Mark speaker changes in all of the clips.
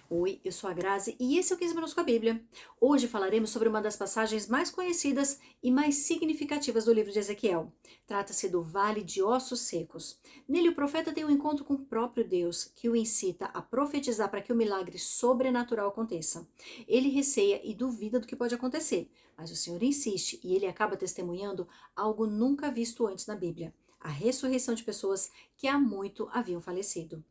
Speaker 1: Oi, eu sou a Grazi e esse é o 15 Minutos com a Bíblia. Hoje falaremos sobre uma das passagens mais conhecidas e mais significativas do livro de Ezequiel. Trata-se do Vale de Ossos Secos. Nele, o profeta tem um encontro com o próprio Deus, que o incita a profetizar para que o milagre sobrenatural aconteça. Ele receia e duvida do que pode acontecer, mas o Senhor insiste e ele acaba testemunhando algo nunca visto antes na Bíblia: a ressurreição de pessoas que há muito haviam falecido.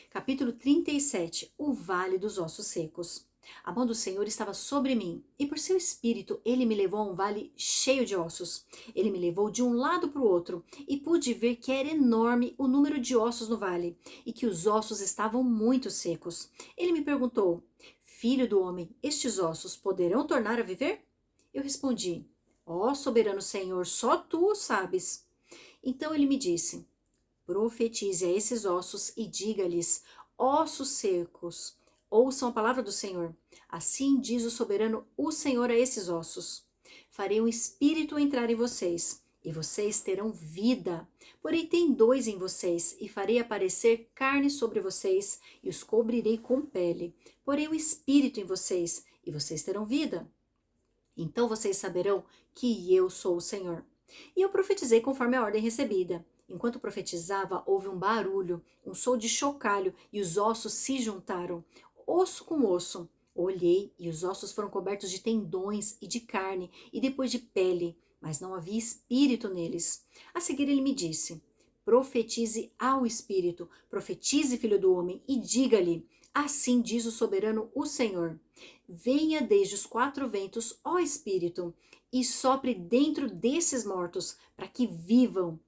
Speaker 1: Capítulo 37. O Vale dos Ossos Secos. A mão do Senhor estava sobre mim, e por seu espírito ele me levou a um vale cheio de ossos. Ele me levou de um lado para o outro, e pude ver que era enorme o número de ossos no vale, e que os ossos estavam muito secos. Ele me perguntou: Filho do homem, estes ossos poderão tornar a viver? Eu respondi: Ó soberano Senhor, só tu o sabes. Então ele me disse: Profetize a esses ossos e diga-lhes: ossos secos, ouçam a palavra do Senhor. Assim diz o soberano, o Senhor, a esses ossos: Farei um espírito entrar em vocês, e vocês terão vida. Porém, tem dois em vocês, e farei aparecer carne sobre vocês, e os cobrirei com pele. Porém, o espírito em vocês, e vocês terão vida. Então vocês saberão que eu sou o Senhor. E eu profetizei conforme a ordem recebida. Enquanto profetizava, houve um barulho, um som de chocalho, e os ossos se juntaram, osso com osso. Olhei, e os ossos foram cobertos de tendões e de carne, e depois de pele, mas não havia espírito neles. A seguir ele me disse: Profetize ao espírito, profetize, filho do homem, e diga-lhe: Assim diz o soberano, o Senhor. Venha desde os quatro ventos, ó Espírito, e sopre dentro desses mortos, para que vivam.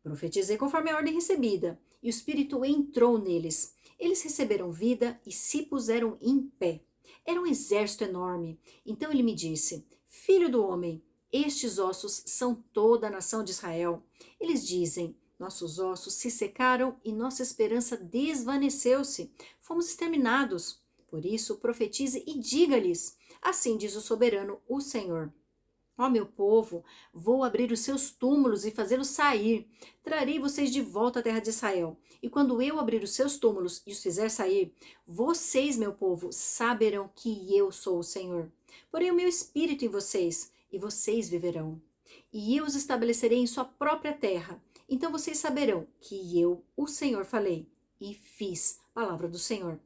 Speaker 1: Profetizei conforme a ordem recebida, e o Espírito entrou neles. Eles receberam vida e se puseram em pé. Era um exército enorme. Então ele me disse: Filho do homem, estes ossos são toda a nação de Israel. Eles dizem: Nossos ossos se secaram e nossa esperança desvaneceu-se. Fomos exterminados. Por isso, profetize e diga-lhes: Assim diz o soberano, o Senhor. Ó meu povo, vou abrir os seus túmulos e fazê-los sair. Trarei vocês de volta à terra de Israel. E quando eu abrir os seus túmulos e os fizer sair, vocês, meu povo, saberão que eu sou o Senhor. Porém o meu espírito em vocês, e vocês viverão. E eu os estabelecerei em sua própria terra. Então vocês saberão que eu, o Senhor, falei e fiz. Palavra do Senhor.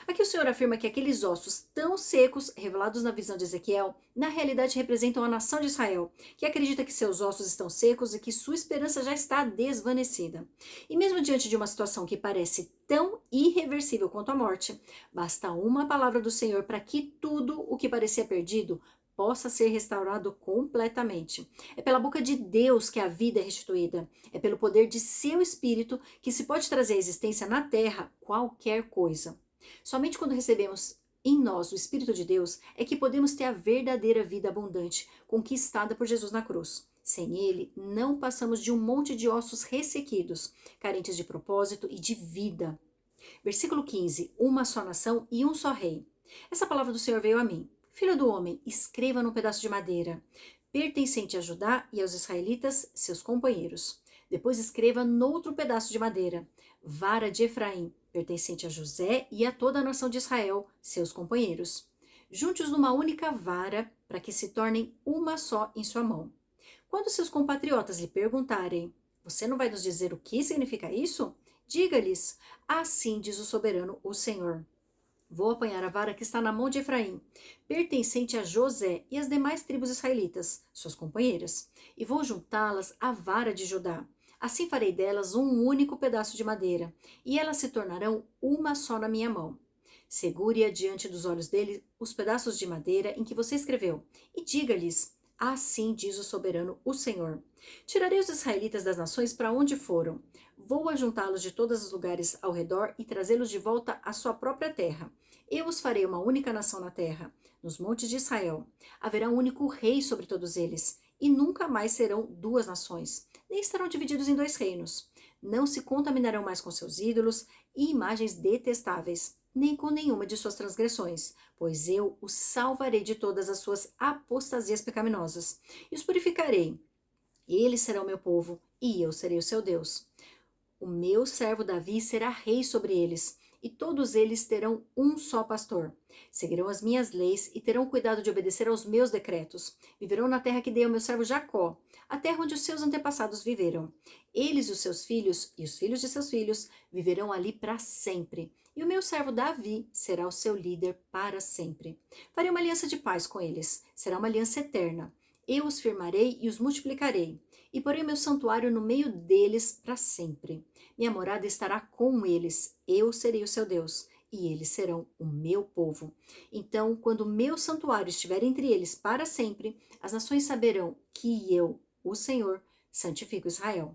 Speaker 1: Aqui o Senhor afirma que aqueles ossos tão secos, revelados na visão de Ezequiel, na realidade representam a nação de Israel, que acredita que seus ossos estão secos e que sua esperança já está desvanecida. E mesmo diante de uma situação que parece tão irreversível quanto a morte, basta uma palavra do Senhor para que tudo o que parecia perdido possa ser restaurado completamente. É pela boca de Deus que a vida é restituída. É pelo poder de seu Espírito que se pode trazer à existência na terra qualquer coisa. Somente quando recebemos em nós o Espírito de Deus é que podemos ter a verdadeira vida abundante conquistada por Jesus na cruz. Sem ele, não passamos de um monte de ossos ressequidos, carentes de propósito e de vida. Versículo 15: Uma só nação e um só rei. Essa palavra do Senhor veio a mim. Filho do homem, escreva num pedaço de madeira, pertencente a Judá e aos israelitas, seus companheiros. Depois escreva noutro pedaço de madeira, vara de Efraim, pertencente a José e a toda a nação de Israel, seus companheiros. Junte-os numa única vara, para que se tornem uma só em sua mão. Quando seus compatriotas lhe perguntarem: Você não vai nos dizer o que significa isso? Diga-lhes: Assim diz o soberano, o Senhor. Vou apanhar a vara que está na mão de Efraim, pertencente a José e as demais tribos israelitas, suas companheiras, e vou juntá-las à vara de Judá. Assim farei delas um único pedaço de madeira, e elas se tornarão uma só na minha mão. Segure-a diante dos olhos dele os pedaços de madeira em que você escreveu, e diga-lhes: Assim diz o soberano, o Senhor. Tirarei os israelitas das nações para onde foram. Vou ajuntá-los de todos os lugares ao redor e trazê-los de volta à sua própria terra. Eu os farei uma única nação na terra, nos montes de Israel. Haverá um único rei sobre todos eles, e nunca mais serão duas nações, nem estarão divididos em dois reinos. Não se contaminarão mais com seus ídolos e imagens detestáveis, nem com nenhuma de suas transgressões, pois eu os salvarei de todas as suas apostasias pecaminosas, e os purificarei. Eles serão meu povo, e eu serei o seu Deus. O meu servo Davi será rei sobre eles, e todos eles terão um só pastor. Seguirão as minhas leis e terão cuidado de obedecer aos meus decretos. Viverão na terra que dei ao meu servo Jacó, a terra onde os seus antepassados viveram. Eles, os seus filhos e os filhos de seus filhos, viverão ali para sempre. E o meu servo Davi será o seu líder para sempre. Farei uma aliança de paz com eles. Será uma aliança eterna. Eu os firmarei e os multiplicarei. E porei meu santuário no meio deles para sempre. Minha morada estará com eles. Eu serei o seu Deus. E eles serão o meu povo. Então, quando o meu santuário estiver entre eles para sempre, as nações saberão que eu, o Senhor, santifico Israel.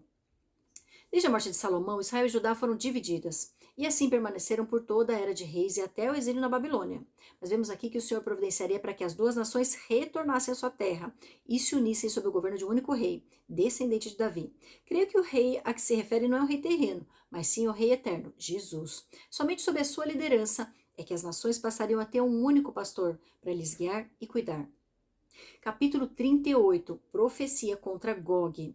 Speaker 1: Desde a morte de Salomão, Israel e Judá foram divididas, e assim permaneceram por toda a era de reis e até o exílio na Babilônia. Mas vemos aqui que o Senhor providenciaria para que as duas nações retornassem à sua terra e se unissem sob o governo de um único rei, descendente de Davi. Creio que o rei a que se refere não é um rei terreno, mas sim o rei eterno, Jesus. Somente sob a sua liderança é que as nações passariam a ter um único pastor para lhes guiar e cuidar. Capítulo 38. Profecia contra Gog.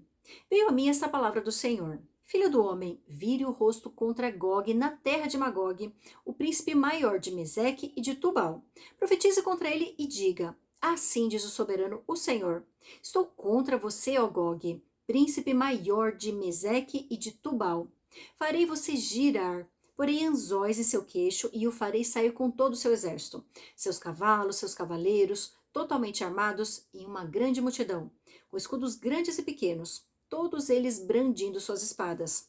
Speaker 1: Veio a mim esta palavra do Senhor. Filho do homem, vire o rosto contra Gog na terra de Magog, o príncipe maior de Meseque e de Tubal. Profetize contra ele e diga: assim diz o soberano, o Senhor. Estou contra você, ó Gog, príncipe maior de Meseque e de Tubal. Farei você girar, porei anzóis em seu queixo e o farei sair com todo o seu exército, seus cavalos, seus cavaleiros, totalmente armados em uma grande multidão, com escudos grandes e pequenos, todos eles brandindo suas espadas.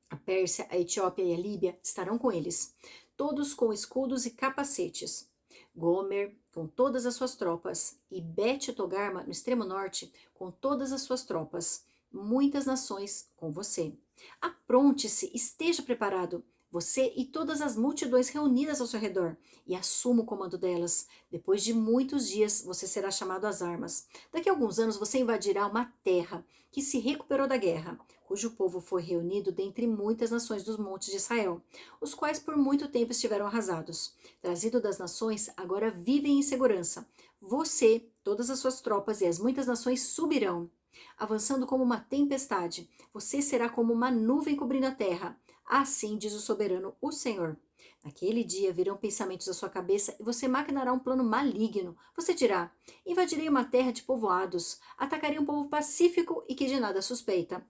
Speaker 1: A Pérsia, a Etiópia e a Líbia estarão com eles, todos com escudos e capacetes. Gomer, com todas as suas tropas, e Bet-Togarma, no extremo norte, com todas as suas tropas. Muitas nações com você. Apronte-se, esteja preparado, você e todas as multidões reunidas ao seu redor, e assuma o comando delas. Depois de muitos dias, você será chamado às armas. Daqui a alguns anos, você invadirá uma terra que se recuperou da guerra, cujo povo foi reunido dentre muitas nações dos montes de Israel, os quais por muito tempo estiveram arrasados. Trazido das nações, agora vivem em segurança. Você, todas as suas tropas e as muitas nações subirão. Avançando como uma tempestade, você será como uma nuvem cobrindo a terra. Assim diz o soberano, o Senhor. Naquele dia virão pensamentos à sua cabeça e você maquinará um plano maligno. Você dirá: invadirei uma terra de povoados, atacarei um povo pacífico e que de nada suspeita,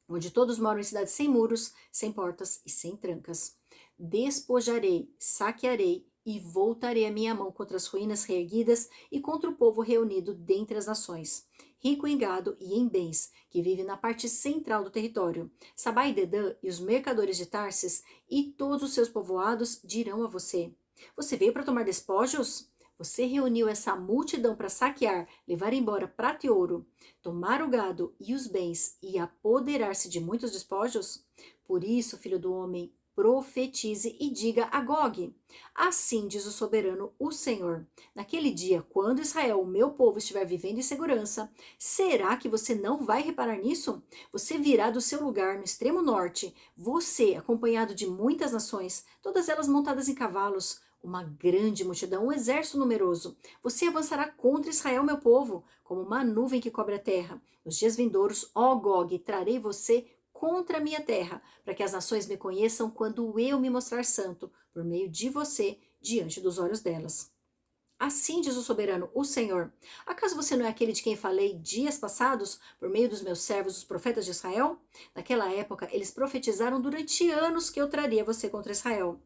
Speaker 1: onde todos moram em cidades sem muros, sem portas e sem trancas. Despojarei, saquearei e voltarei a minha mão contra as ruínas reerguidas e contra o povo reunido dentre as nações, rico em gado e em bens, que vive na parte central do território. Sabá e Dedã e os mercadores de Tarsis e todos os seus povoados dirão a você: você veio para tomar despojos? Você reuniu essa multidão para saquear, levar embora prata e ouro, tomar o gado e os bens e apoderar-se de muitos despojos? Por isso, filho do homem, profetize e diga a Gog: assim diz o soberano, o Senhor. Naquele dia, quando Israel, o meu povo, estiver vivendo em segurança, será que você não vai reparar nisso? Você virá do seu lugar no extremo norte, você, acompanhado de muitas nações, todas elas montadas em cavalos, uma grande multidão, um exército numeroso. Você avançará contra Israel, meu povo, como uma nuvem que cobre a terra. Nos dias vindouros, ó Gog, trarei você contra a minha terra, para que as nações me conheçam quando eu me mostrar santo, por meio de você, diante dos olhos delas. Assim diz o soberano, o Senhor. Acaso você não é aquele de quem falei dias passados, por meio dos meus servos, os profetas de Israel? Naquela época, eles profetizaram durante anos que eu traria você contra Israel.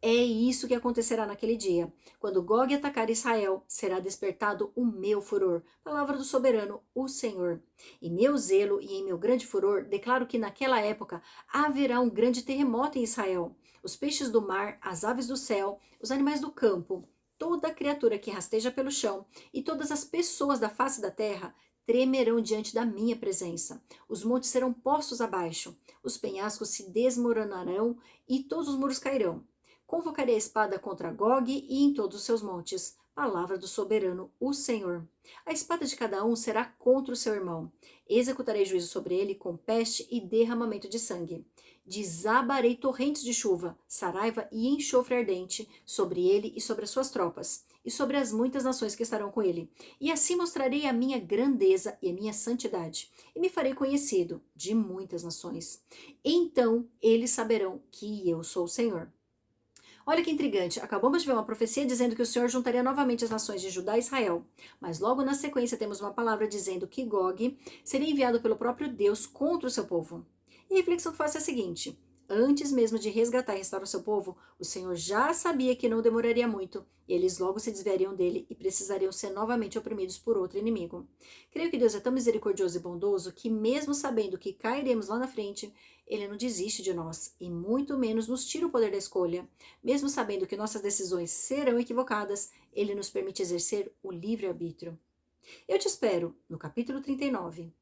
Speaker 1: É isso que acontecerá naquele dia. Quando Gog atacar Israel, será despertado o meu furor. Palavra do soberano, o Senhor. Em meu zelo e em meu grande furor, declaro que naquela época haverá um grande terremoto em Israel. Os peixes do mar, as aves do céu, os animais do campo, toda criatura que rasteja pelo chão e todas as pessoas da face da terra tremerão diante da minha presença. Os montes serão postos abaixo, os penhascos se desmoronarão e todos os muros cairão. Convocarei a espada contra Gog e em todos os seus montes. Palavra do soberano, o Senhor. A espada de cada um será contra o seu irmão. Executarei juízo sobre ele com peste e derramamento de sangue. Desabarei torrentes de chuva, saraiva e enxofre ardente sobre ele e sobre as suas tropas, e sobre as muitas nações que estarão com ele. E assim mostrarei a minha grandeza e a minha santidade, e me farei conhecido de muitas nações. Então eles saberão que eu sou o Senhor. Olha que intrigante, acabamos de ver uma profecia dizendo que o Senhor juntaria novamente as nações de Judá e Israel, mas logo na sequência temos uma palavra dizendo que Gog seria enviado pelo próprio Deus contra o seu povo. E a reflexão que faço é a seguinte: antes mesmo de resgatar e restaurar o seu povo, o Senhor já sabia que não demoraria muito, e eles logo se desviariam dele e precisariam ser novamente oprimidos por outro inimigo. Creio que Deus é tão misericordioso e bondoso que, mesmo sabendo que cairemos lá na frente, ele não desiste de nós e muito menos nos tira o poder da escolha. Mesmo sabendo que nossas decisões serão equivocadas, ele nos permite exercer o livre-arbítrio. Eu te espero no capítulo 39.